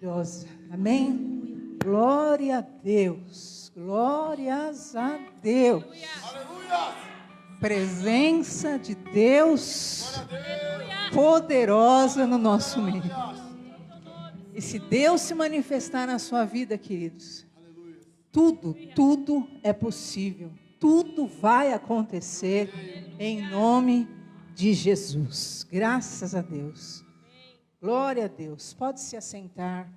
maravilhosa. Amém? Glória a Deus. Glórias a Deus. Aleluia! Presença de Deus poderosa no nosso meio. E se Deus se manifestar na sua vida, queridos, tudo é possível. Tudo vai acontecer em nome de Jesus. Graças a Deus. Glória a Deus. Pode se assentar.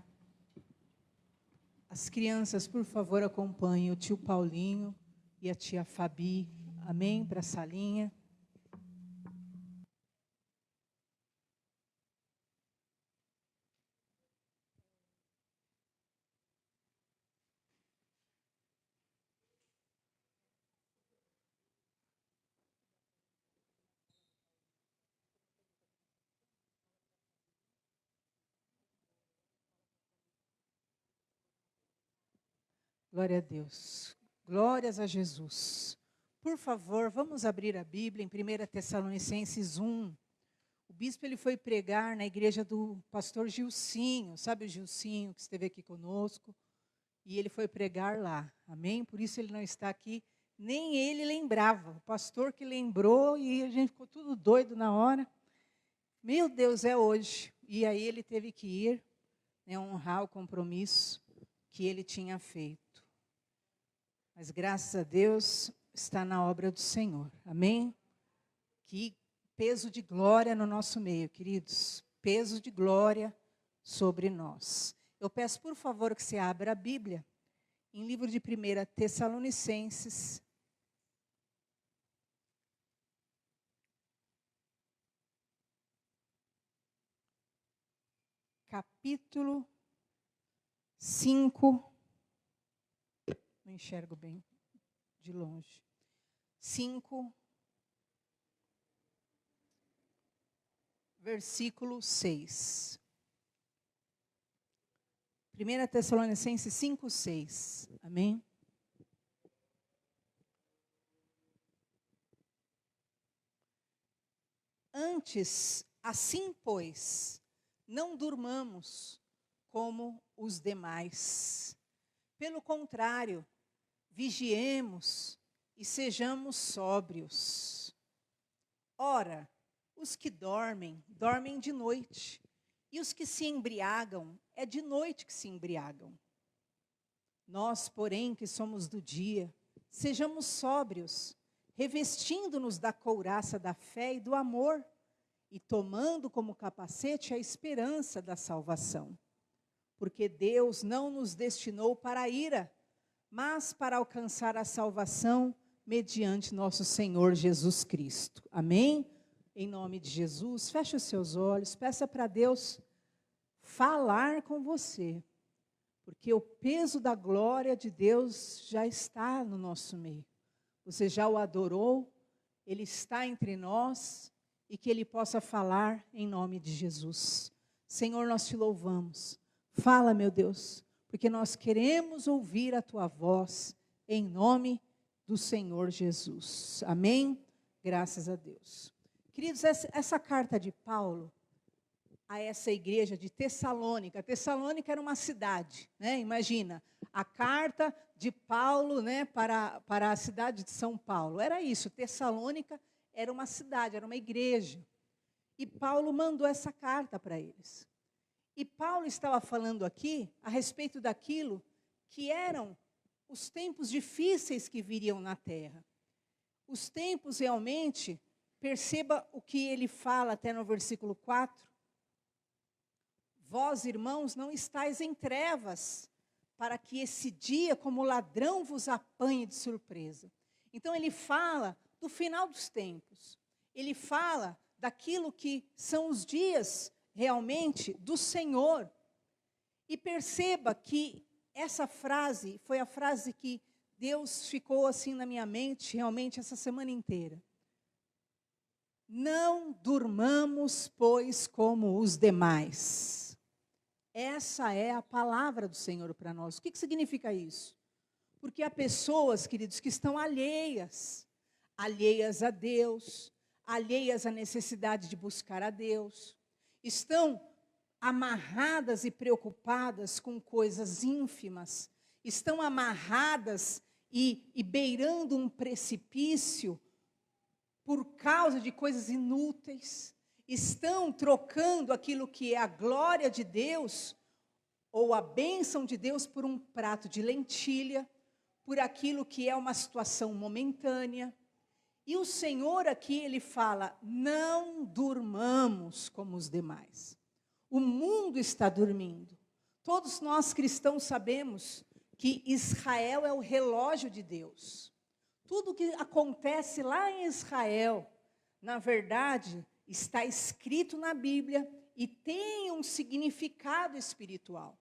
As crianças, por favor, acompanhem o tio Paulinho e a tia Fabi. Amém? Para a salinha. Glória a Deus. Glórias a Jesus. Por favor, vamos abrir a Bíblia em 1 Tessalonicenses 1. O bispo ele foi pregar na igreja do pastor Gilcinho. Sabe o Gilcinho que esteve aqui conosco? E ele foi pregar lá. Amém? Por isso ele não está aqui. Nem ele lembrava. O pastor que lembrou e a gente ficou tudo doido na hora. Meu Deus, é hoje. E aí ele teve que ir, né, honrar o compromisso que ele tinha feito. Mas graças a Deus está na obra do Senhor. Amém? Que peso de glória no nosso meio, queridos. Peso de glória sobre nós. Eu peço, por favor, que você abra a Bíblia em livro de 1 Tessalonicenses. Capítulo 5. Não enxergo bem de longe. 5, versículo 6. 1 Tessalonicenses 5, 6. Amém? Antes, assim pois, não durmamos como os demais. Pelo contrário, vigiemos e sejamos sóbrios. Ora, os que dormem, dormem de noite. E os que se embriagam, é de noite que se embriagam. Nós, porém, que somos do dia, sejamos sóbrios, revestindo-nos da couraça da fé e do amor, e tomando como capacete a esperança da salvação. Porque Deus não nos destinou para a ira, mas para alcançar a salvação mediante nosso Senhor Jesus Cristo. Amém? Em nome de Jesus, feche os seus olhos, peça para Deus falar com você, porque o peso da glória de Deus já está no nosso meio. Você já o adorou, Ele está entre nós, e que Ele possa falar em nome de Jesus. Senhor, nós te louvamos. Fala, meu Deus, porque nós queremos ouvir a tua voz, em nome do Senhor Jesus. Amém? Graças a Deus. Queridos, essa carta de Paulo a essa igreja de Tessalônica. Tessalônica era uma cidade, né? Imagina, a carta de Paulo, né, para a cidade de São Paulo. Era isso, Tessalônica era uma cidade, era uma igreja. E Paulo mandou essa carta para eles. E Paulo estava falando aqui a respeito daquilo que eram os tempos difíceis que viriam na terra. Os tempos realmente, perceba o que ele fala até no versículo 4. Vós, irmãos, não estáis em trevas, para que esse dia, como ladrão, vos apanhe de surpresa. Então ele fala do final dos tempos. Ele fala daquilo que são os dias realmente do Senhor. E perceba que essa frase foi a frase que Deus ficou assim na minha mente realmente essa semana inteira. Não durmamos, pois, como os demais. Essa é a palavra do Senhor para nós. O que significa isso? Porque há pessoas, queridos, que estão alheias a Deus, alheias à necessidade de buscar a Deus, estão amarradas e preocupadas com coisas ínfimas, estão amarradas e beirando um precipício por causa de coisas inúteis, estão trocando aquilo que é a glória de Deus ou a bênção de Deus por um prato de lentilha, por aquilo que é uma situação momentânea. E o Senhor aqui, Ele fala, não durmamos como os demais. O mundo está dormindo. Todos nós cristãos sabemos que Israel é o relógio de Deus. Tudo que acontece lá em Israel, na verdade, está escrito na Bíblia e tem um significado espiritual.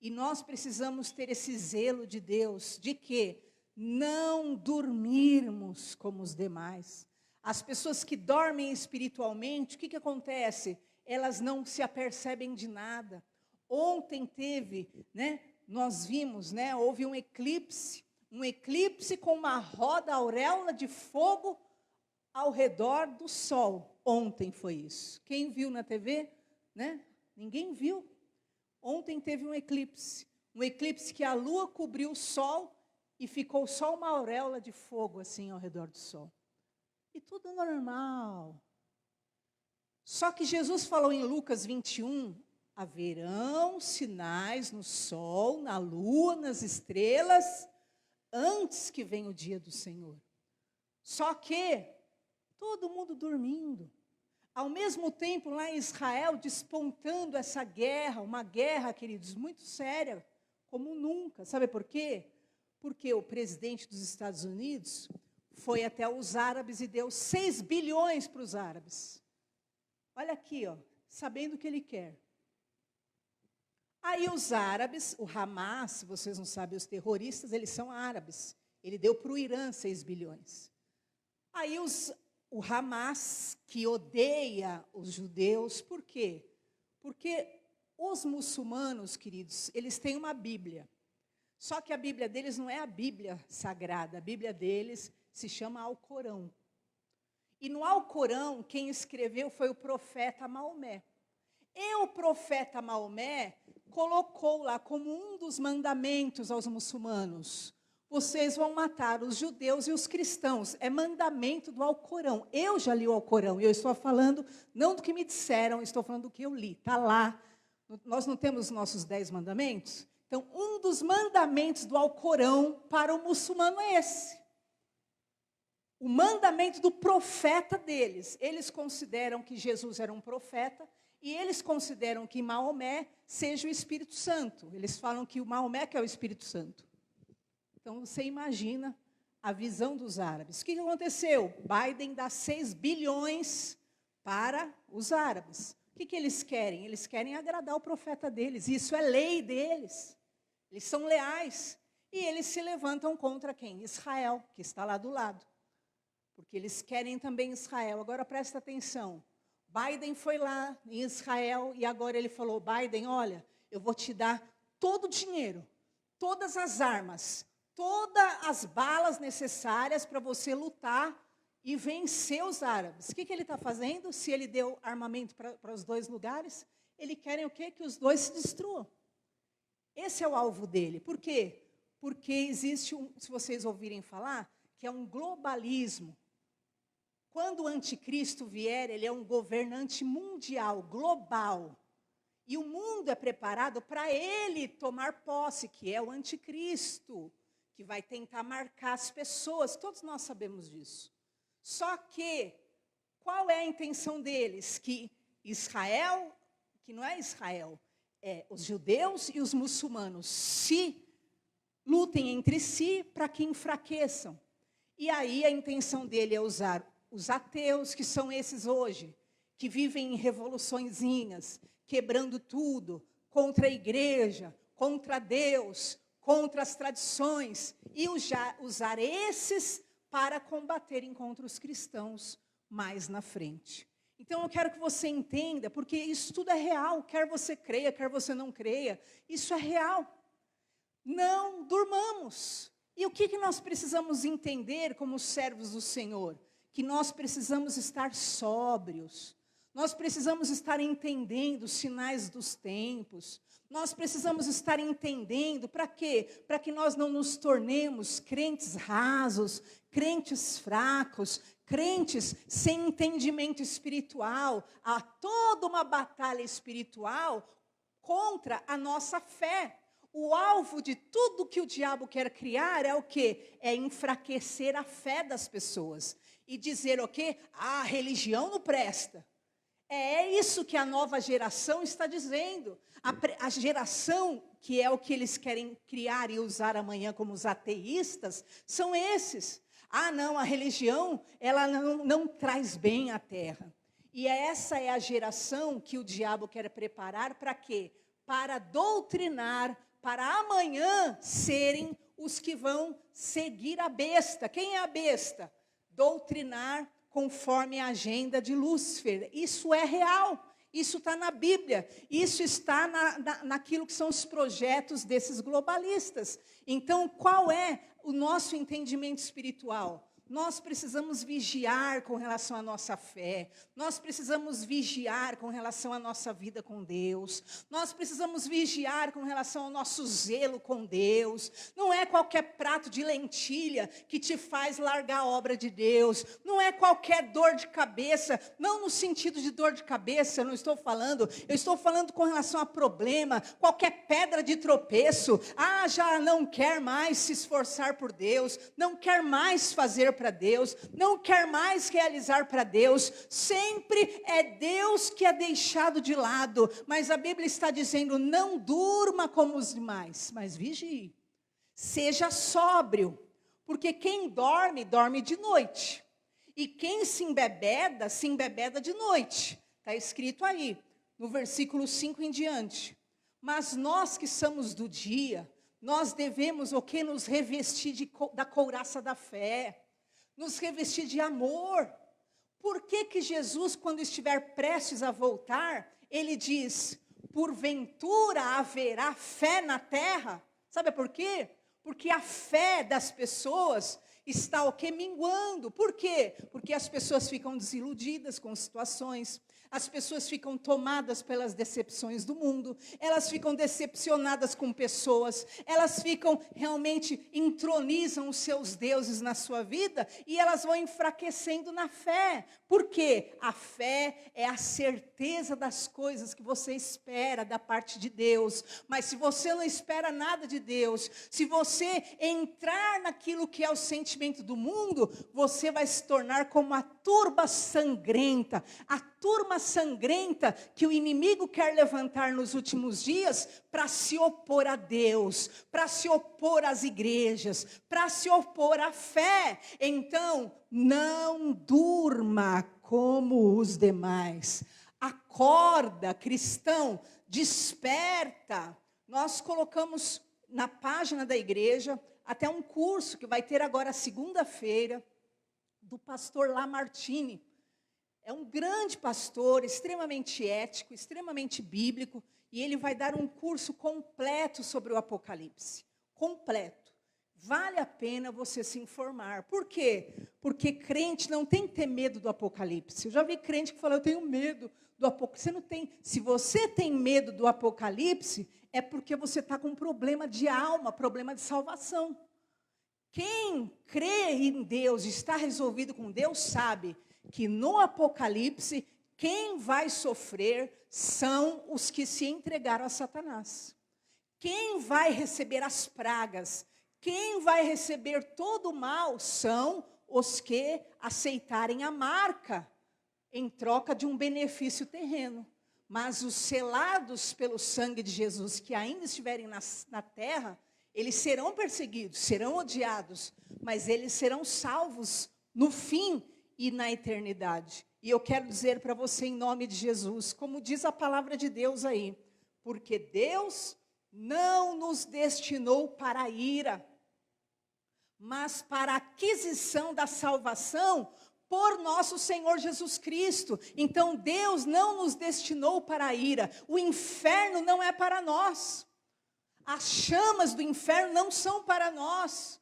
E nós precisamos ter esse zelo de Deus, de que não dormirmos como os demais. As pessoas que dormem espiritualmente, o que acontece? Elas não se apercebem de nada. Ontem teve, nós vimos, houve um eclipse com uma roda auréola de fogo ao redor do sol. Ontem foi isso. Quem viu na TV? Ninguém viu. Ontem teve um eclipse que a lua cobriu o sol e ficou só uma auréola de fogo assim ao redor do sol. E tudo normal. Só que Jesus falou em Lucas 21, haverão sinais no sol, na lua, nas estrelas, antes que venha o dia do Senhor. Só que todo mundo dormindo. Ao mesmo tempo, lá em Israel, despontando essa guerra, uma guerra, queridos, muito séria, como nunca. Sabe por quê? Porque o presidente dos Estados Unidos foi até os árabes e deu 6 bilhões para os árabes. Olha aqui, sabendo o que ele quer. Aí os árabes, o Hamas, se vocês não sabem, os terroristas, eles são árabes. Ele deu para o Irã 6 bilhões. Aí o Hamas, que odeia os judeus, por quê? Porque os muçulmanos, queridos, eles têm uma Bíblia. Só que a Bíblia deles não é a Bíblia sagrada, a Bíblia deles se chama Alcorão. E no Alcorão, quem escreveu foi o profeta Maomé. E o profeta Maomé colocou lá como um dos mandamentos aos muçulmanos: vocês vão matar os judeus e os cristãos. É mandamento do Alcorão. Eu já li o Alcorão e eu estou falando, não do que me disseram, estou falando do que eu li. Está lá. Nós não temos os nossos 10 mandamentos? Então, um dos mandamentos do Alcorão para o muçulmano é esse. O mandamento do profeta deles. Eles consideram que Jesus era um profeta e eles consideram que Maomé seja o Espírito Santo. Eles falam que o Maomé que é o Espírito Santo. Então, você imagina a visão dos árabes. O que aconteceu? Biden dá 6 bilhões para os árabes. O que eles querem? Eles querem agradar o profeta deles. Isso é lei deles. Eles são leais. E eles se levantam contra quem? Israel, que está lá do lado. Porque eles querem também Israel. Agora, presta atenção. Biden foi lá em Israel e agora ele falou: Biden, olha, eu vou te dar todo o dinheiro, todas as armas, todas as balas necessárias para você lutar e vencer os árabes. O que ele está fazendo? Se ele deu armamento para os dois lugares, ele quer o quê? Que os dois se destruam. Esse é o alvo dele. Por quê? Porque existe, se vocês ouvirem falar, que é um globalismo. Quando o anticristo vier, ele é um governante mundial, global. E o mundo é preparado para ele tomar posse, que é o anticristo, que vai tentar marcar as pessoas. Todos nós sabemos disso. Só que, qual é a intenção deles? Que Israel, que não é Israel, os judeus e os muçulmanos se lutem entre si para que enfraqueçam. E aí a intenção dele é usar os ateus, que são esses hoje, que vivem em revoluçõezinhas, quebrando tudo, contra a igreja, contra Deus, contra as tradições, e usar esses para combaterem contra os cristãos mais na frente. Então, eu quero que você entenda, porque isso tudo é real, quer você creia, quer você não creia, isso é real. Não durmamos. E o que nós precisamos entender como servos do Senhor? Que nós precisamos estar sóbrios. Nós precisamos estar entendendo os sinais dos tempos. Nós precisamos estar entendendo para quê? Para que nós não nos tornemos crentes rasos, crentes fracos, crentes sem entendimento espiritual. Há toda uma batalha espiritual contra a nossa fé. O alvo de tudo que o diabo quer criar é o quê? É enfraquecer a fé das pessoas. E dizer o quê? A religião não presta. É isso que a nova geração está dizendo. A geração, que é o que eles querem criar e usar amanhã como os ateístas, são esses. Ah, não, a religião, ela não traz bem à terra. E essa é a geração que o diabo quer preparar para quê? Para doutrinar, para amanhã serem os que vão seguir a besta. Quem é a besta? Doutrinar conforme a agenda de Lúcifer. Isso é real, isso está na Bíblia, isso está naquilo que são os projetos desses globalistas. Então, qual é o nosso entendimento espiritual? Nós precisamos vigiar com relação à nossa fé, nós precisamos vigiar com relação à nossa vida com Deus, nós precisamos vigiar com relação ao nosso zelo com Deus. Não é qualquer prato de lentilha que te faz largar a obra de Deus, não é qualquer dor de cabeça, não no sentido de dor de cabeça, eu estou falando com relação a problema, qualquer pedra de tropeço. Ah, já não quer mais se esforçar por Deus, não quer mais fazer para Deus, não quer mais realizar para Deus, sempre é Deus que é deixado de lado. Mas a Bíblia está dizendo, não durma como os demais, mas vigie, seja sóbrio, porque quem dorme, dorme de noite, e quem se embebeda de noite. Está escrito aí, no versículo 5 em diante. Mas nós que somos do dia, nós devemos o que? Nos revestir da couraça da fé, nos revestir de amor. Por que Jesus, quando estiver prestes a voltar, ele diz, porventura haverá fé na terra? Sabe por quê? Porque a fé das pessoas está o que? Minguando. Por quê? Porque as pessoas ficam desiludidas com situações, as pessoas ficam tomadas pelas decepções do mundo, elas ficam decepcionadas com pessoas, elas ficam realmente, entronizam os seus deuses na sua vida, e elas vão enfraquecendo na fé. Por quê? A fé é a certeza das coisas que você espera da parte de Deus. Mas se você não espera nada de Deus, se você entrar naquilo que é o sentimento do mundo, você vai se tornar como a turba sangrenta, a turma sangrenta que o inimigo quer levantar nos últimos dias para se opor a Deus, para se opor às igrejas, para se opor à fé. Então, não durma como os demais. Acorda, cristão, desperta. Nós colocamos na página da igreja até um curso que vai ter agora segunda-feira, do pastor Lamartine. É um grande pastor, extremamente ético, extremamente bíblico, e ele vai dar um curso completo sobre o Apocalipse. Completo. Vale a pena você se informar. Por quê? Porque crente não tem que ter medo do Apocalipse. Eu já vi crente que fala, eu tenho medo do Apocalipse. Você não tem. Se você tem medo do Apocalipse, é porque você está com um problema de alma, problema de salvação. Quem crê em Deus, está resolvido com Deus, sabe que no Apocalipse, quem vai sofrer são os que se entregaram a Satanás. Quem vai receber as pragas, quem vai receber todo o mal, são os que aceitarem a marca, em troca de um benefício terreno. Mas os selados pelo sangue de Jesus, que ainda estiverem na terra, eles serão perseguidos, serão odiados, mas eles serão salvos no fim e na eternidade. E eu quero dizer para você em nome de Jesus, como diz a palavra de Deus aí, porque Deus não nos destinou para a ira, mas para a aquisição da salvação por nosso Senhor Jesus Cristo. Então Deus não nos destinou para a ira, o inferno não é para nós. As chamas do inferno não são para nós.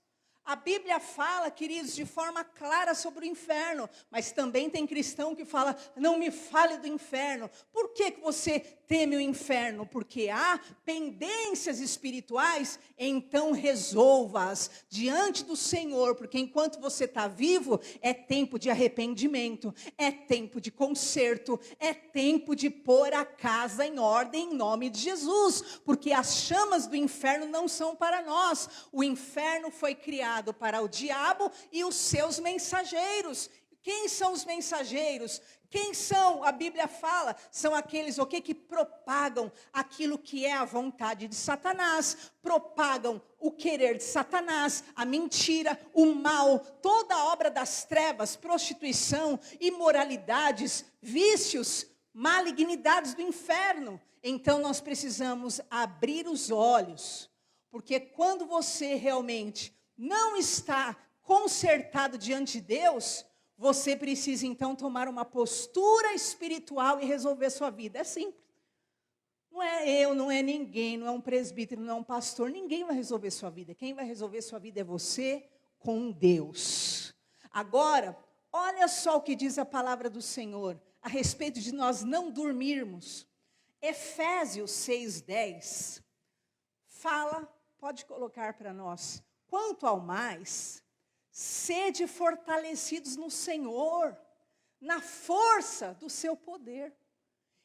A Bíblia fala, queridos, de forma clara sobre o inferno, mas também tem cristão que fala, não me fale do inferno. Por que você teme o inferno? Porque há pendências espirituais, então resolva-as diante do Senhor, porque enquanto você está vivo, é tempo de arrependimento, é tempo de conserto, é tempo de pôr a casa em ordem em nome de Jesus, porque as chamas do inferno não são para nós, o inferno foi criado para o diabo e os seus mensageiros. Quem são os mensageiros? Quem são? A Bíblia fala, são aqueles que propagam aquilo que é a vontade de Satanás, propagam o querer de Satanás, a mentira, o mal, toda a obra das trevas, prostituição, imoralidades, vícios, malignidades do inferno. Então nós precisamos abrir os olhos, porque quando você realmente não está consertado diante de Deus, você precisa então tomar uma postura espiritual e resolver sua vida. É simples. Não é eu, não é ninguém, não é um presbítero, não é um pastor, ninguém vai resolver sua vida. Quem vai resolver sua vida é você com Deus. Agora, olha só o que diz a palavra do Senhor a respeito de nós não dormirmos. Efésios 6:10 fala, pode colocar para nós, quanto ao mais, sede fortalecidos no Senhor, na força do seu poder.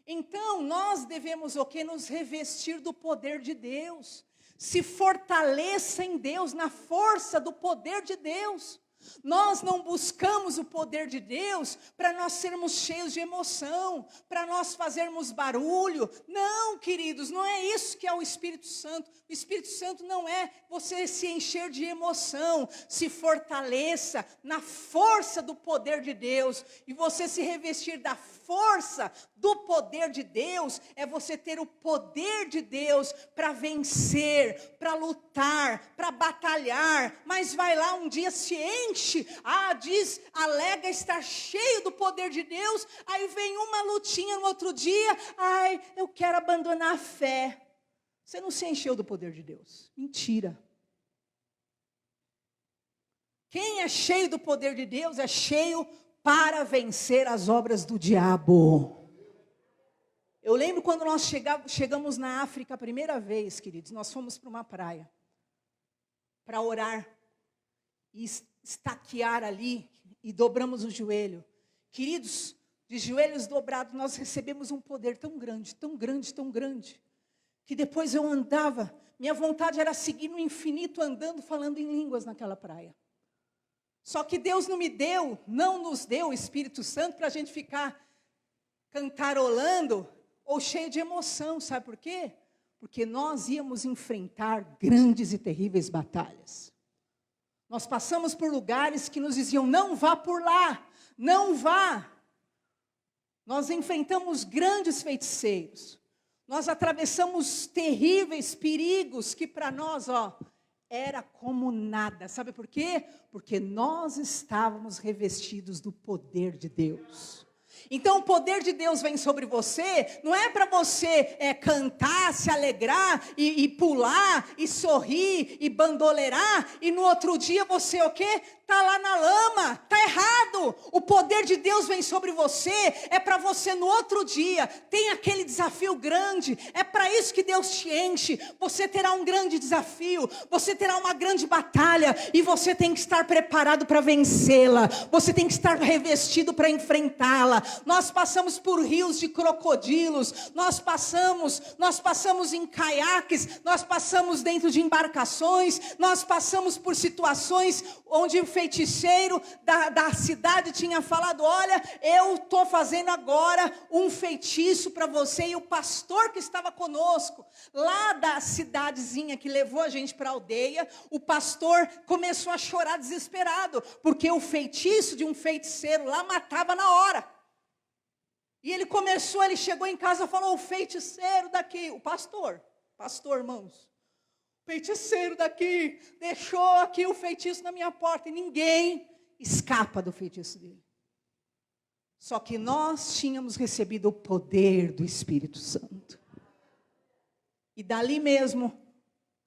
Então, nós devemos nos revestir do poder de Deus. Se fortaleça em Deus, na força do poder de Deus. Nós não buscamos o poder de Deus para nós sermos cheios de emoção, para nós fazermos barulho. Não, queridos, não é isso que é o Espírito Santo. O Espírito Santo não é você se encher de emoção. Se fortaleça na força do poder de Deus. E você se revestir da força do poder de Deus é você ter o poder de Deus para vencer, para lutar, para batalhar. Mas vai lá um dia, se enche, alega estar cheio do poder de Deus, aí vem uma lutinha no outro dia, eu quero abandonar a fé. Você não se encheu do poder de Deus. Mentira. Quem é cheio do poder de Deus é cheio para vencer as obras do diabo. Eu lembro quando nós chegamos na África a primeira vez, queridos, nós fomos para uma praia para orar e estaquear ali e dobramos o joelho. Queridos, de joelhos dobrados nós recebemos um poder tão grande, tão grande, tão grande, que depois eu andava, minha vontade era seguir no infinito andando, falando em línguas naquela praia. Só que Deus não nos deu o Espírito Santo para a gente ficar cantarolando ou cheio de emoção, sabe por quê? Porque nós íamos enfrentar grandes e terríveis batalhas. Nós passamos por lugares que nos diziam, não vá por lá, não vá. Nós enfrentamos grandes feiticeiros, nós atravessamos terríveis perigos que para nós, era como nada. Sabe por quê? Porque nós estávamos revestidos do poder de Deus. Então o poder de Deus vem sobre você, não é para você cantar, se alegrar, e pular, e sorrir, e bandoleirar, e no outro dia você está lá na lama, está errado. O poder de Deus vem sobre você, é para você no outro dia, tem aquele desafio grande, é para isso que Deus te enche. Você terá um grande desafio, você terá uma grande batalha, e você tem que estar preparado para vencê-la, você tem que estar revestido para enfrentá-la. Nós passamos por rios de crocodilos, nós passamos em caiaques, nós passamos dentro de embarcações, nós passamos por situações onde o feiticeiro da cidade tinha falado, olha, eu estou fazendo agora um feitiço para você, e o pastor que estava conosco, lá da cidadezinha que levou a gente para a aldeia, o pastor começou a chorar desesperado, porque o feitiço de um feiticeiro lá matava na hora. E ele chegou em casa e falou, o feiticeiro daqui, o pastor, irmãos, o feiticeiro daqui, deixou aqui o feitiço na minha porta, e ninguém escapa do feitiço dele. Só que nós tínhamos recebido o poder do Espírito Santo. E dali mesmo,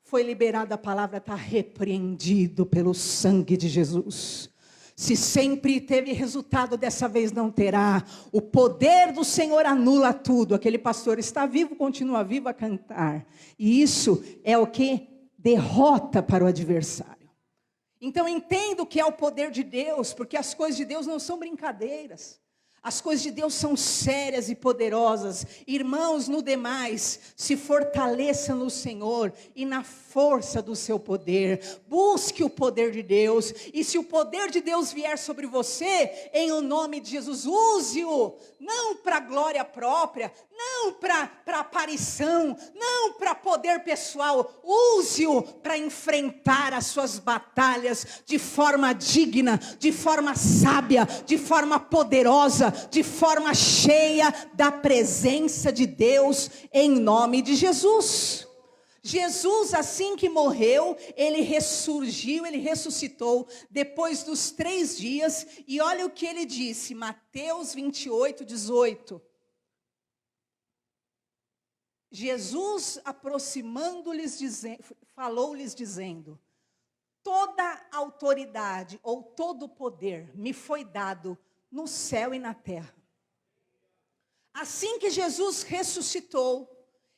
foi liberada a palavra, está repreendido pelo sangue de Jesus. Se sempre teve resultado, dessa vez não terá. O poder do Senhor anula tudo. Aquele pastor está vivo, continua vivo a cantar. E isso é o que? Derrota para o adversário. Então entendo o que é o poder de Deus, porque as coisas de Deus não são brincadeiras. As coisas de Deus são sérias e poderosas. Irmãos, no demais, se fortaleça no Senhor e na força do seu poder. Busque o poder de Deus. E se o poder de Deus vier sobre você, em o nome de Jesus, use-o. Não para glória própria, não para aparição, não para poder pessoal. Use-o para enfrentar as suas batalhas de forma digna, de forma sábia, de forma poderosa, de forma cheia da presença de Deus, em nome de Jesus. Jesus, assim que morreu, ele ressurgiu, ele ressuscitou, depois dos 3 dias, e olha o que ele disse, Mateus 28, 18. Jesus, aproximando-lhes, falou-lhes dizendo, toda autoridade, ou todo poder, me foi dado no céu e na terra. Assim que Jesus ressuscitou,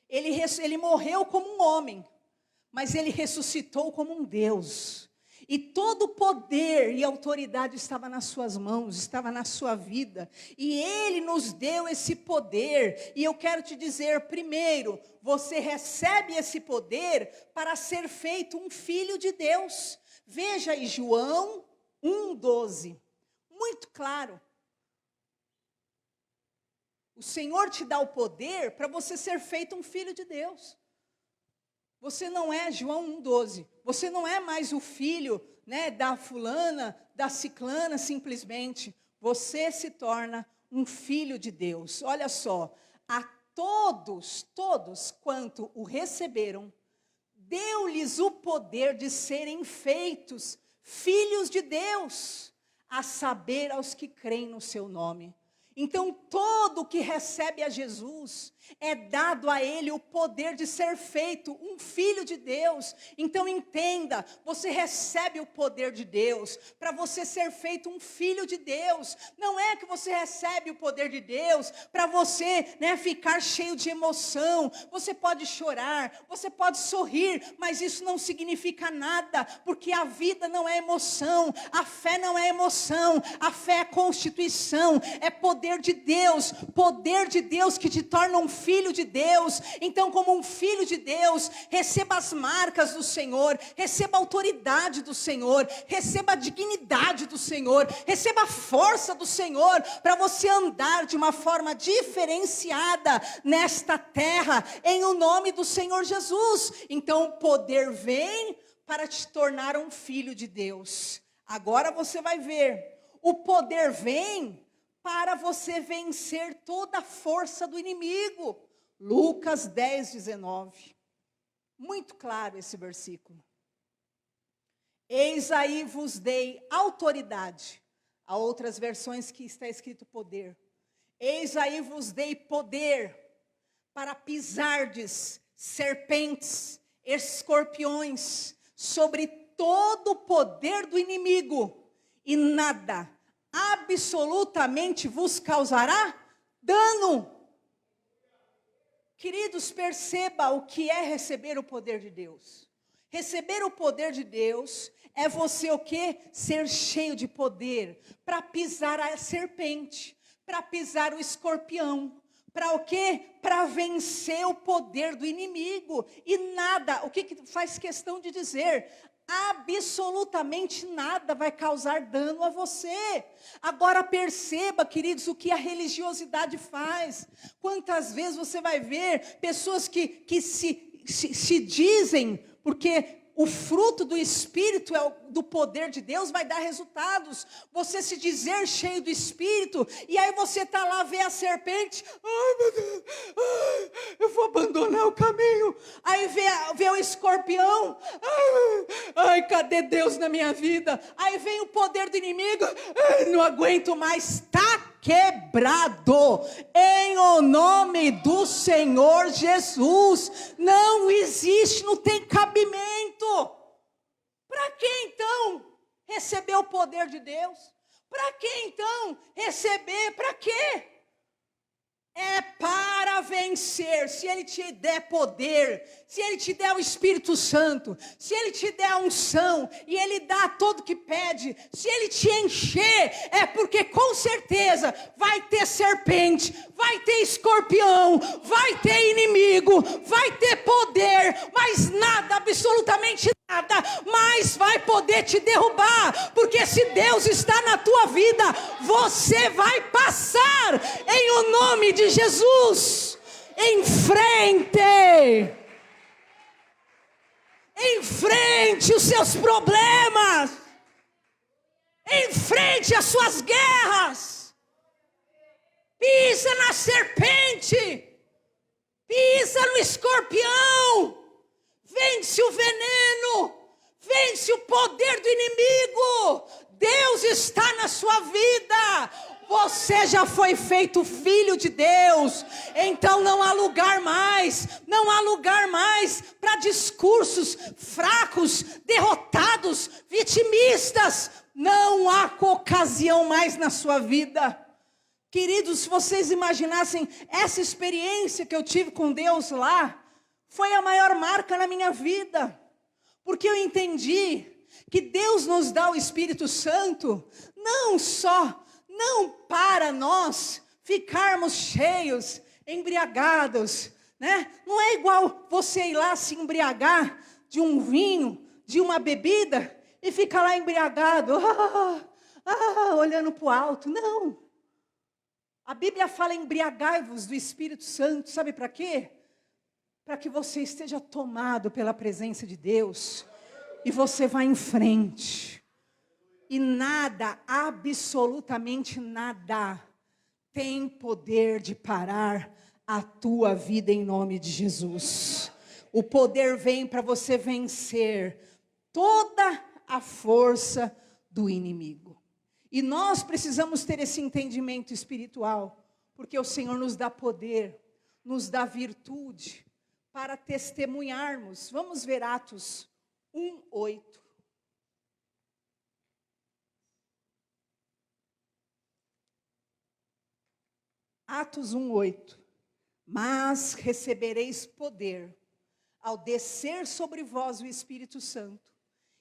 ele morreu como um homem, mas ele ressuscitou como um Deus. E todo o poder e autoridade estava nas suas mãos, estava na sua vida. E ele nos deu esse poder. E eu quero te dizer, primeiro, você recebe esse poder para ser feito um filho de Deus. Veja aí João 1,12. Muito claro. O Senhor te dá o poder para você ser feito um filho de Deus. Você não é, João 1,12, você não é mais o filho, né, da fulana, da ciclana simplesmente. Você se torna um filho de Deus. Olha só, a todos quanto o receberam, deu-lhes o poder de serem feitos filhos de Deus, a saber, aos que creem no seu nome. Então, todo que recebe a Jesus, é dado a ele o poder de ser feito um filho de Deus. Então entenda, você recebe o poder de Deus, para você ser feito um filho de Deus. Não é que você recebe o poder de Deus, para você, né, ficar cheio de emoção. Você pode chorar, você pode sorrir, mas isso não significa nada, porque a vida não é emoção, a fé não é emoção, a fé é constituição, é poder de Deus que te torna um filho de Deus. Então, como um filho de Deus, receba as marcas do Senhor, receba a autoridade do Senhor, receba a dignidade do Senhor, receba a força do Senhor, para você andar de uma forma diferenciada nesta terra, em o nome do Senhor Jesus. Então, o poder vem para te tornar um filho de Deus. Agora você vai ver, o poder vem para você vencer toda a força do inimigo. Lucas 10, 19. Muito claro esse versículo. Eis aí vos dei autoridade. Há outras versões que está escrito poder. Eis aí vos dei poder para pisardes serpentes, escorpiões, sobre todo o poder do inimigo, e nada absolutamente vos causará dano. Queridos, perceba o que é receber o poder de Deus. Receber o poder de Deus é você o quê? Ser cheio de poder, para pisar a serpente, para pisar o escorpião, para o quê? Para vencer o poder do inimigo. E nada, o que faz questão de dizer? Absolutamente nada vai causar dano a você. Agora perceba, queridos, o que a religiosidade faz. Quantas vezes você vai ver pessoas que se dizem, porque o fruto do Espírito, do poder de Deus, vai dar resultados. Você se dizer cheio do Espírito, e aí você está lá, vê a serpente, ai meu Deus, eu vou abandonar o caminho. Aí vê o escorpião, ai, cadê Deus na minha vida? Aí vem o poder do inimigo, não aguento mais, está quebrado, em o nome do Senhor Jesus. Não existe, não tem cabimento. receber o poder de Deus? Para que então receber? Para quê? É para vencer. Se Ele te der poder, se Ele te der o Espírito Santo, se Ele te der a unção, e Ele dá todo o que pede, se Ele te encher, é porque com certeza vai ter serpente, vai ter escorpião, vai ter inimigo, vai ter poder, mas nada, absolutamente nada, mais vai poder te derrubar, porque se Deus está na tua vida, você vai passar, em o nome de Jesus. Em frente, enfrente os seus problemas, enfrente as suas guerras, pisa na serpente, pisa no escorpião, vence o veneno, vence o poder do inimigo. Deus está na sua vida. Você já foi feito filho de Deus. Então não há lugar mais para discursos fracos, derrotados, vitimistas. Não há ocasião mais na sua vida. Queridos, se vocês imaginassem essa experiência que eu tive com Deus lá, foi a maior marca na minha vida. Porque eu entendi que Deus nos dá o Espírito Santo, não para nós ficarmos cheios, embriagados, né? Não é igual você ir lá se embriagar de um vinho, de uma bebida, e ficar lá embriagado, olhando para o alto. Não. A Bíblia fala: embriagai-vos do Espírito Santo. Sabe para quê? Para que você esteja tomado pela presença de Deus, e você vai em frente. E nada, absolutamente nada, tem poder de parar a tua vida em nome de Jesus. O poder vem para você vencer toda a força do inimigo. E nós precisamos ter esse entendimento espiritual, porque o Senhor nos dá poder, nos dá virtude para testemunharmos. Vamos ver Atos 1:8. Atos 1:8. Mas recebereis poder ao descer sobre vós o Espírito Santo,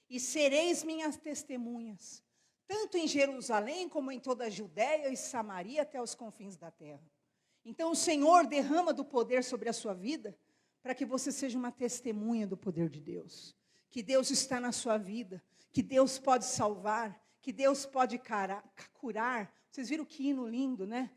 e sereis minhas testemunhas, tanto em Jerusalém como em toda a Judéia e Samaria até os confins da terra. Então o Senhor derrama do poder sobre a sua vida, para que você seja uma testemunha do poder de Deus. Que Deus está na sua vida, que Deus pode salvar, que Deus pode curar. Vocês viram que hino lindo, né?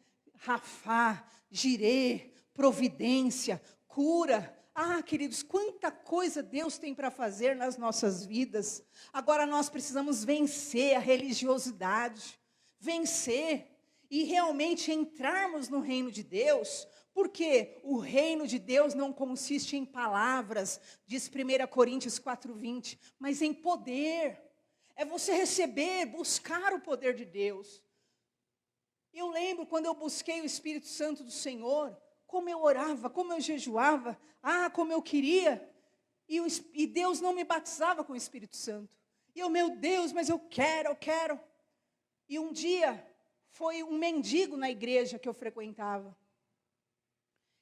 Rafá, Jirê, providência, cura. Queridos, quanta coisa Deus tem para fazer nas nossas vidas. Agora nós precisamos vencer a religiosidade, vencer e realmente entrarmos no reino de Deus, porque o reino de Deus não consiste em palavras, diz 1 Coríntios 4:20, mas em poder. É você receber, buscar o poder de Deus. Eu lembro quando eu busquei o Espírito Santo do Senhor, como eu orava, como eu jejuava, como eu queria, e Deus não me batizava com o Espírito Santo. E eu, meu Deus, mas eu quero. E um dia, foi um mendigo na igreja que eu frequentava.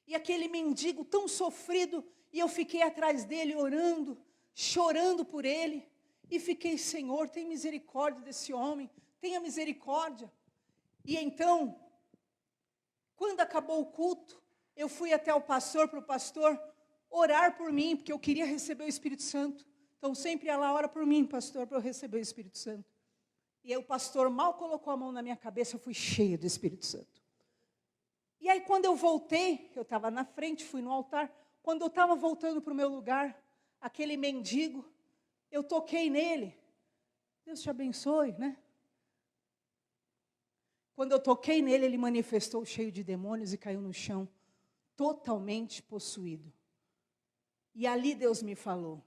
E aquele mendigo tão sofrido, e eu fiquei atrás dele orando, chorando por ele, e fiquei: Senhor, tem misericórdia desse homem, tenha misericórdia. E então, quando acabou o culto, eu fui até o pastor, para o pastor orar por mim, porque eu queria receber o Espírito Santo. Então sempre ia lá: ora por mim, pastor, para eu receber o Espírito Santo. E aí o pastor mal colocou a mão na minha cabeça, eu fui cheia do Espírito Santo. E aí quando eu voltei, eu estava na frente, fui no altar. Quando eu estava voltando para o meu lugar, aquele mendigo, eu toquei nele. Deus te abençoe, né? Quando eu toquei nele, ele manifestou cheio de demônios e caiu no chão, totalmente possuído. E ali Deus me falou: